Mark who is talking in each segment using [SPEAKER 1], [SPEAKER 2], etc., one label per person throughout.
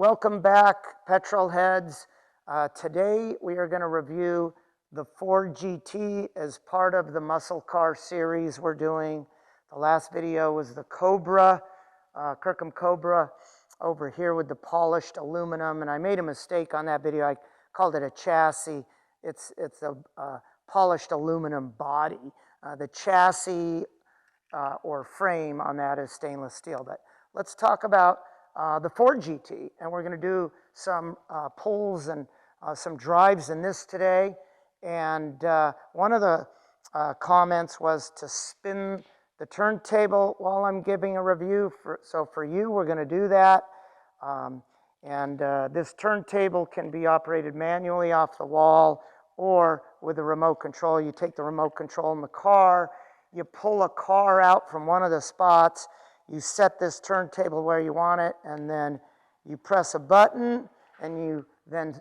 [SPEAKER 1] Welcome back, petrol heads. Today we are going to review the Ford GT as part of the muscle car series we're doing. The last video was the Cobra, Kirkham Cobra over here with the polished aluminum, and I made a mistake on that video. I called it a chassis. It's a polished aluminum body. The chassis or frame on that is stainless steel. But let's talk about the Ford GT, and we're going to do some pulls and some drives in this today. And one of the comments was to spin the turntable while I'm giving a review. So for you, we're going to do that. This turntable can be operated manually off the wall or with a remote control. You take the remote control in the car, you pull a car out from one of the spots, you set this turntable where you want it, and then you press a button, and you then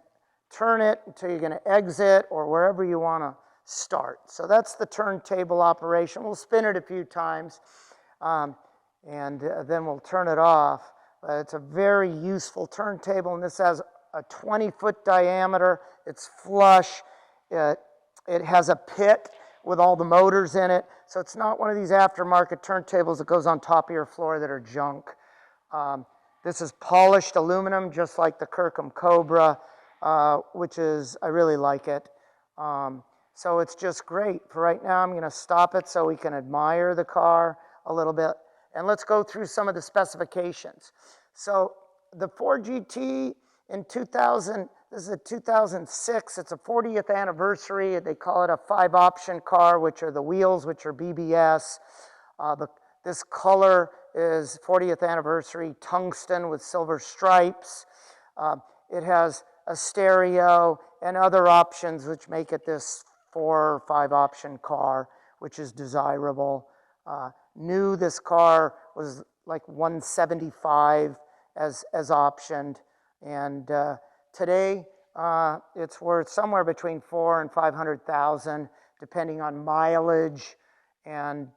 [SPEAKER 1] turn it until you're going to exit or wherever you want to start. So that's the turntable operation. We'll spin it a few times, and then we'll turn it off. But it's a very useful turntable, and this has a 20-foot diameter. It's flush. It has a pit with all the motors in it. So it's not one of these aftermarket turntables that goes on top of your floor that are junk. This is polished aluminum, just like the Kirkham Cobra, which is, I really like it. So it's just great. For right now, I'm going to stop it so we can admire the car a little bit. And let's go through some of the specifications. So the Ford GT in 2000, this is a 2006, it's a 40th anniversary. They call it a 5-option car, which are the wheels, which are BBS. This color is 40th anniversary tungsten with silver stripes. It has a stereo and other options which make it this 4 or 5 option car, which is desirable. New, this car was like $175 as optioned, and today it's worth somewhere between $400,000 and $500,000, depending on mileage and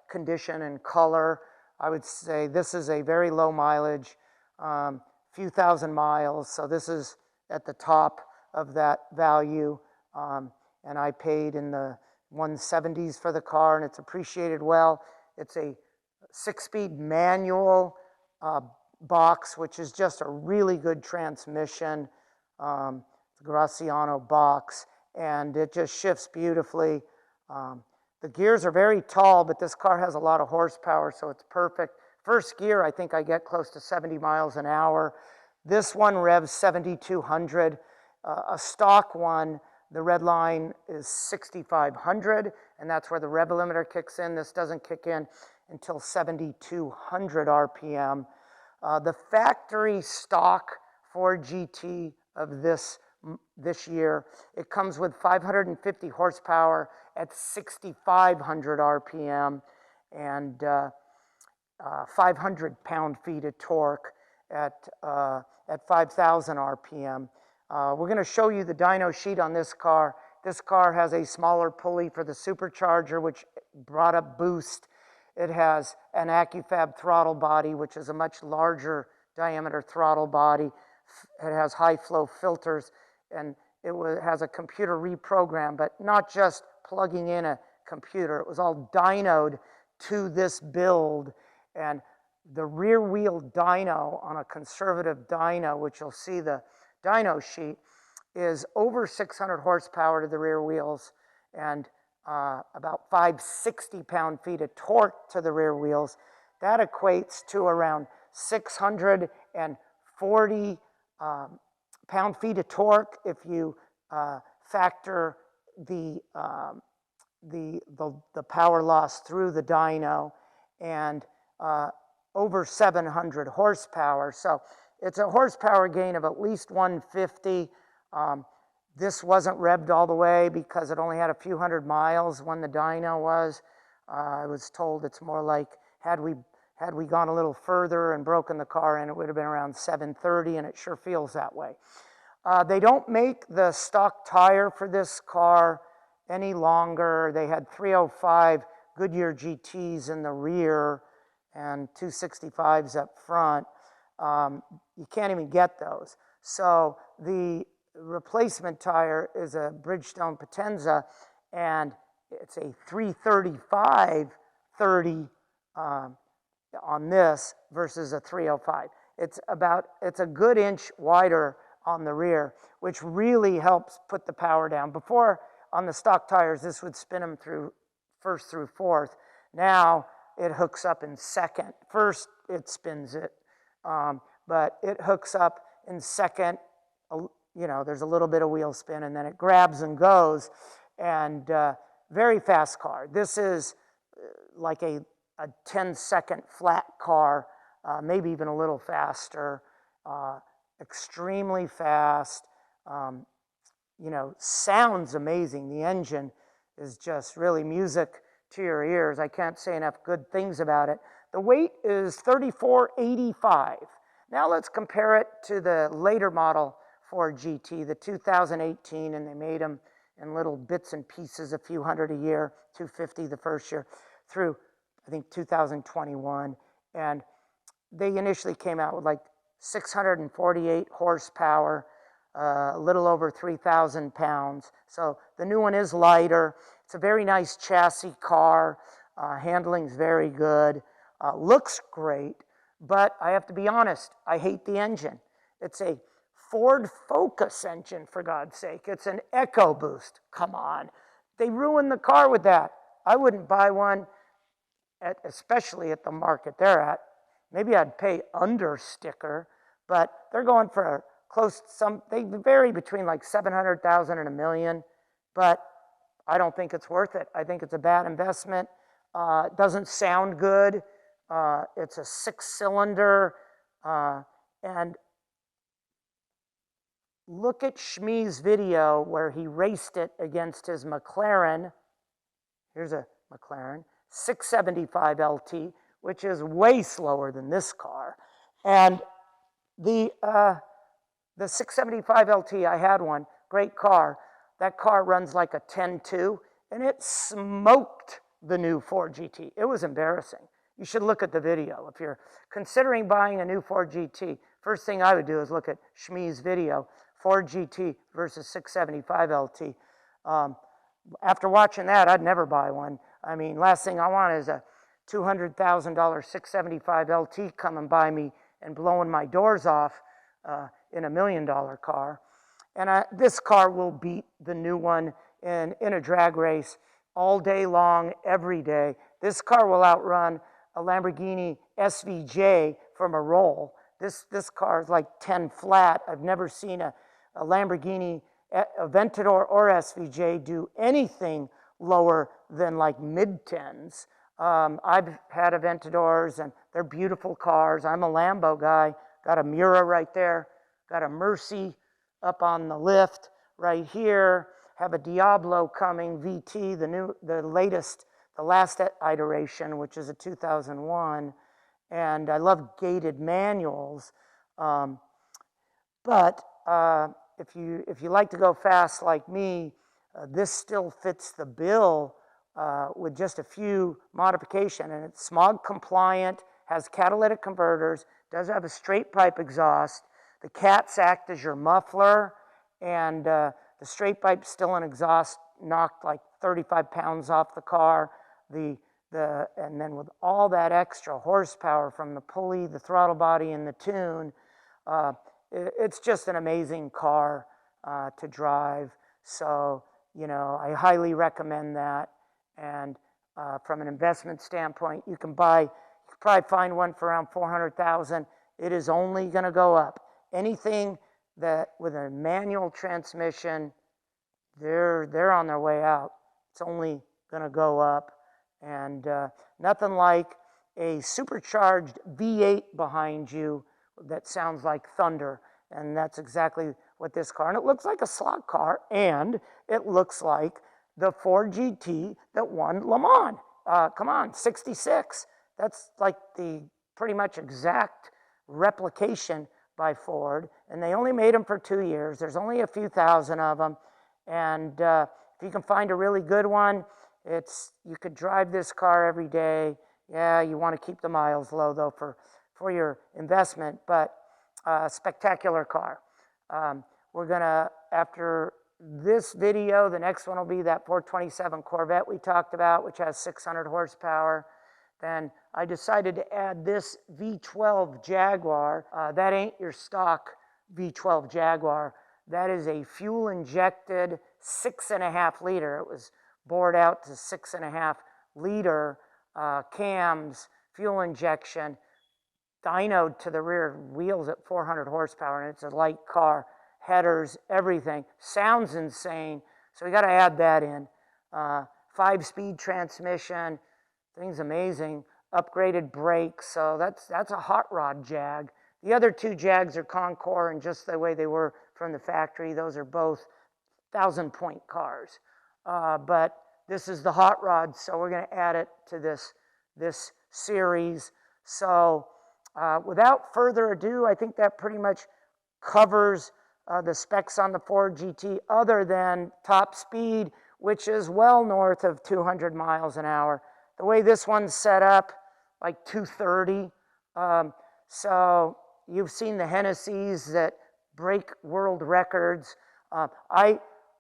[SPEAKER 1] condition and color. I would say this is a very low mileage, few thousand miles, so this is at the top of that value, and I paid in the 170s for the car, and it's appreciated well. It's a 6-speed manual box, which is just a really good transmission. It's a Graciano box, and it just shifts beautifully. The gears are very tall, but this car has a lot of horsepower, so it's perfect. First gear, I think I get close to 70 miles an hour. This one revs 7,200. A stock one, the red line is 6,500, and that's where the rev limiter kicks in. This doesn't kick in until 7,200 RPM. The factory stock Ford GT of this year, it comes with 550 horsepower at 6,500 RPM and 500 pound-feet of torque at 5,000 RPM. We're going to show you the dyno sheet on this car. This car has a smaller pulley for the supercharger, which brought up boost. It has an AccuFab throttle body, which is a much larger diameter throttle body. It has high flow filters, and it has a computer reprogram, but not just plugging in a computer. It was all dynoed to this build, and the rear wheel dyno on a conservative dyno, which you'll see the dyno sheet, is over 600 horsepower to the rear wheels and about 560 pound-feet of torque to the rear wheels. That equates to around 640 pound-feet of torque if you factor the power loss through the dyno, and over 700 horsepower. So it's a horsepower gain of at least 150. This wasn't revved all the way because it only had a few hundred miles when the dyno was. I was told it's more like had we gone a little further and broken the car in, it would have been around 730, and it sure feels that way. They don't make the stock tire for this car any longer. They had 305 Goodyear GTs in the rear and 265s up front. you can't even get those. So the replacement tire is a Bridgestone Potenza, and it's a 335/30 on this versus a 305. It's a good inch wider on the rear, which really helps put the power down. Before, on the stock tires, this would spin them through first through fourth. Now it hooks up in second. First it spins it, but it hooks up in second. You know, there's a little bit of wheel spin, and then it grabs and goes. And very fast car. This is like a 10-second flat car, maybe even a little faster. Extremely fast. You know, sounds amazing. The engine is just really music to your ears. I can't say enough good things about it. The weight is 3485. Now let's compare it to the later model Ford GT, the 2018, and they made them in little bits and pieces, a few hundred a year, 250 the first year, through I think 2021. And they initially came out with like 648 horsepower, a little over 3,000 pounds. So the new one is lighter. It's a very nice chassis car. Handling's very good. Looks great, but I have to be honest, I hate the engine. It's a Ford Focus engine, for God's sake. It's an EcoBoost. Come on. They ruined the car with that. I wouldn't buy one, especially at the market they're at. Maybe I'd pay under sticker, but they're going for close to some, they vary between like 700,000 and $1 million, but I don't think it's worth it. I think it's a bad investment. It doesn't sound good. It's a 6-cylinder, and look at Schmee's video where he raced it against his McLaren. Here's a McLaren 675 LT, which is way slower than this car. And the 675 LT, I had one, great car. That car runs like a 10.2, and it smoked the new Ford GT. It was embarrassing. You should look at the video. If you're considering buying a new Ford GT, first thing I would do is look at Schmee's video, Ford GT versus 675 LT. After watching that, I'd never buy one. I mean, last thing I want is a $200,000 675 LT coming by me and blowing my doors off in $1 million car. And this car will beat the new one in a drag race all day long, every day. This car will outrun a Lamborghini SVJ from a roll. This car is like 10 flat. I've never seen a Lamborghini Aventador or SVJ do anything lower than like mid-10s. I've had Aventadors, and they're beautiful cars. I'm a Lambo guy. Got a Miura right there. Got a Mercy up on the lift right here. Have a Diablo coming, VT, the latest, the last iteration, which is a 2001. And I love gated manuals. But if you like to go fast like me, this still fits the bill with just a few modifications. And it's smog compliant, has catalytic converters, does have a straight pipe exhaust. The cats act as your muffler, and the straight pipe's still an exhaust, knocked like 35 pounds off the car. And then with all that extra horsepower from the pulley, the throttle body, and the tune, it's just an amazing car to drive. So, you know, I highly recommend that. And from an investment standpoint, you can probably find one for around $400,000. It is only going to go up. Anything that with a manual transmission, they're on their way out. It's only going to go up. And nothing like a supercharged V8 behind you that sounds like thunder. And that's exactly what this car, and it looks like a slot car, and it looks like the Ford GT that won Le Mans. Come on, 66. That's like the pretty much exact replication by Ford, and they only made them for 2 years. There's only a few thousand of them, and if you can find a really good one, you could drive this car every day. Yeah, you want to keep the miles low though for your investment, but Spectacular car. We're gonna, after this video, the next one will be that 427 Corvette we talked about, which has 600 horsepower. Then I decided to add this V12 Jaguar. That ain't your stock V12 Jaguar. That is a fuel-injected 6.5 liter. It was bored out to 6.5 liter cams, fuel injection, dynoed to the rear wheels at 400 horsepower, and it's a light car, headers, everything. Sounds insane, so we got to add that in. 5-speed transmission, thing's amazing. Upgraded brakes, so that's a hot rod Jag. The other two Jags are Concours, and just the way they were from the factory, those are both 1,000-point cars. But this is the hot rod, so we're going to add it to this series. So without further ado, I think that pretty much covers the specs on the Ford GT, other than top speed, which is well north of 200 miles an hour. The way this one's set up, like 230. So you've seen the Hennessy's that break world records.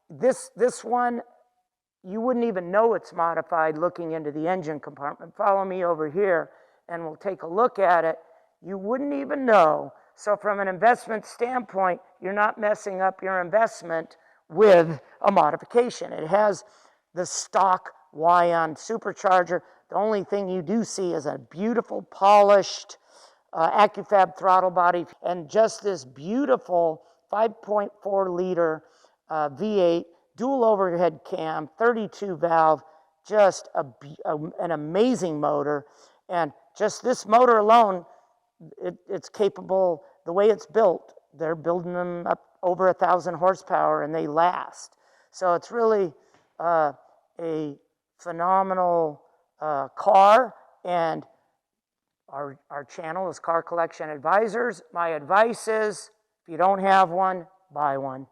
[SPEAKER 1] This one, you wouldn't even know it's modified looking into the engine compartment. Follow me over here and we'll take a look at it. You wouldn't even know. So from an investment standpoint, you're not messing up your investment with a modification. It has the stock Y-on supercharger. The only thing you do see is a beautiful polished AccuFab throttle body and just this beautiful 5.4 liter V8 dual overhead cam, 32 valve, just an amazing motor. And just this motor alone, it's capable, the way it's built, they're building them up over 1,000 horsepower and they last. So it's really a phenomenal car, and our channel is Car Collection Advisors. My advice is, if you don't have one, buy one.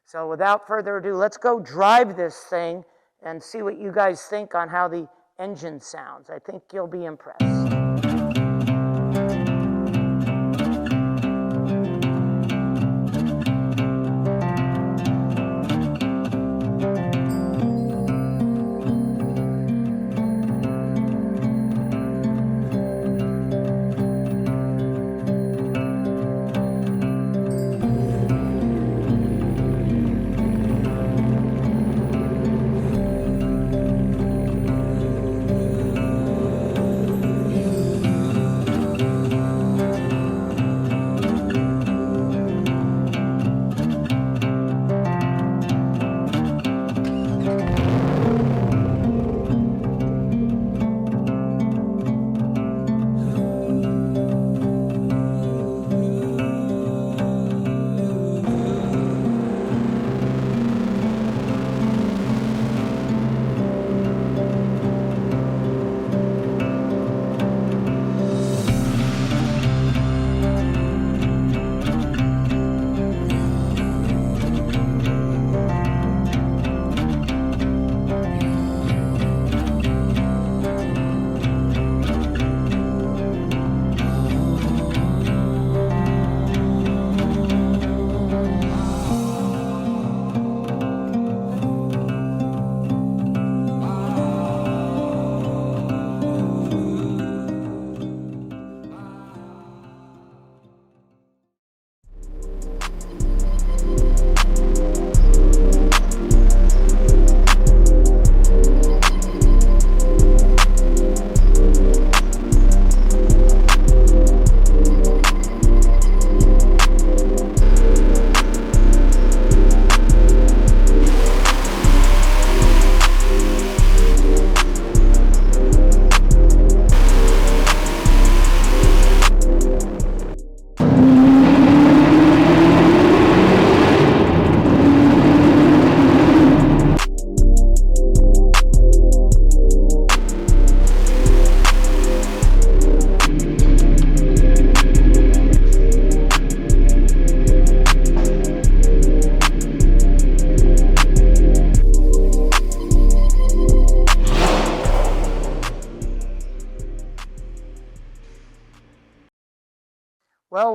[SPEAKER 1] So without further ado, let's go drive this thing and see what you guys think on how the engine sounds. I think you'll be impressed.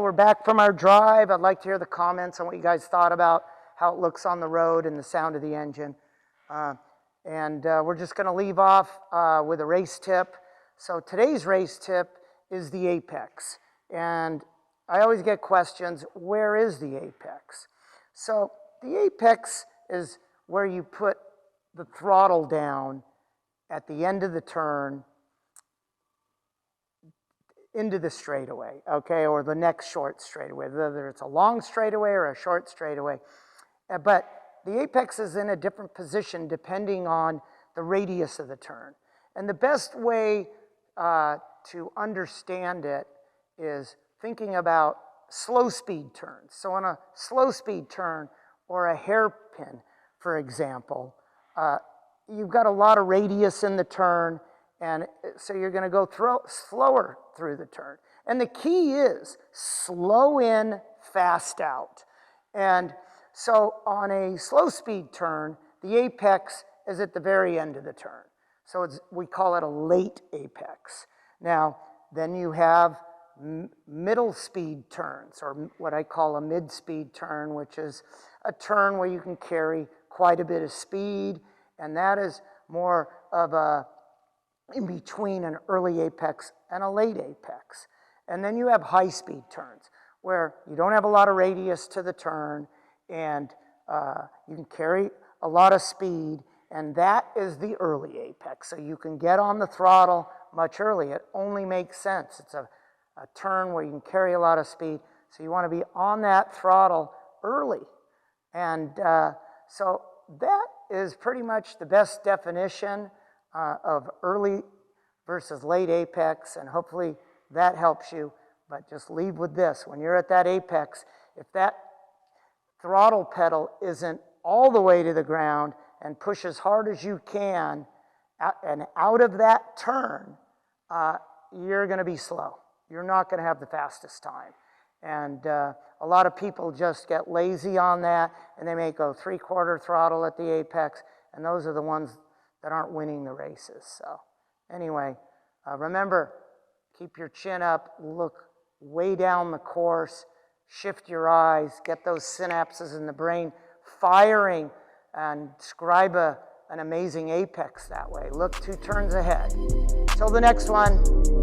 [SPEAKER 1] we're back from our drive. I'd like to hear the comments on what you guys thought about how it looks on the road and the sound of the engine. We're just going to leave off with a race tip. So today's race tip is the apex. And I always get questions, where is the apex? So the apex is where you put the throttle down at the end of the turn into the straightaway, okay, or the next short straightaway, whether it's a long straightaway or a short straightaway. But the apex is in a different position depending on the radius of the turn. And the best way to understand it is thinking about slow speed turns. So on a slow speed turn or a hairpin, for example, you've got a lot of radius in the turn, and so you're going to go slower through the turn. And the key is slow in, fast out. And so on a slow speed turn, the apex is at the very end of the turn. So we call it a late apex. Now, then you have middle speed turns, or what I call a mid-speed turn, which is a turn where you can carry quite a bit of speed, and that is more of a in between an early apex and a late apex. And then you have high-speed turns, where you don't have a lot of radius to the turn, and you can carry a lot of speed, and that is the early apex. So you can get on the throttle much early. It only makes sense. It's a turn where you can carry a lot of speed, so you want to be on that throttle early. And so that is pretty much the best definition of early versus late apex, and hopefully that helps you. But just leave with this: when you're at that apex, if that throttle pedal isn't all the way to the ground and push as hard as you can and out of that turn, you're going to be slow. You're not going to have the fastest time. And a lot of people just get lazy on that, and they may go 3/4 throttle at the apex, and those are the ones that aren't winning the races. So anyway, remember, keep your chin up, look way down the course, shift your eyes, get those synapses in the brain firing, and describe an amazing apex that way. Look 2 turns ahead. Till the next one.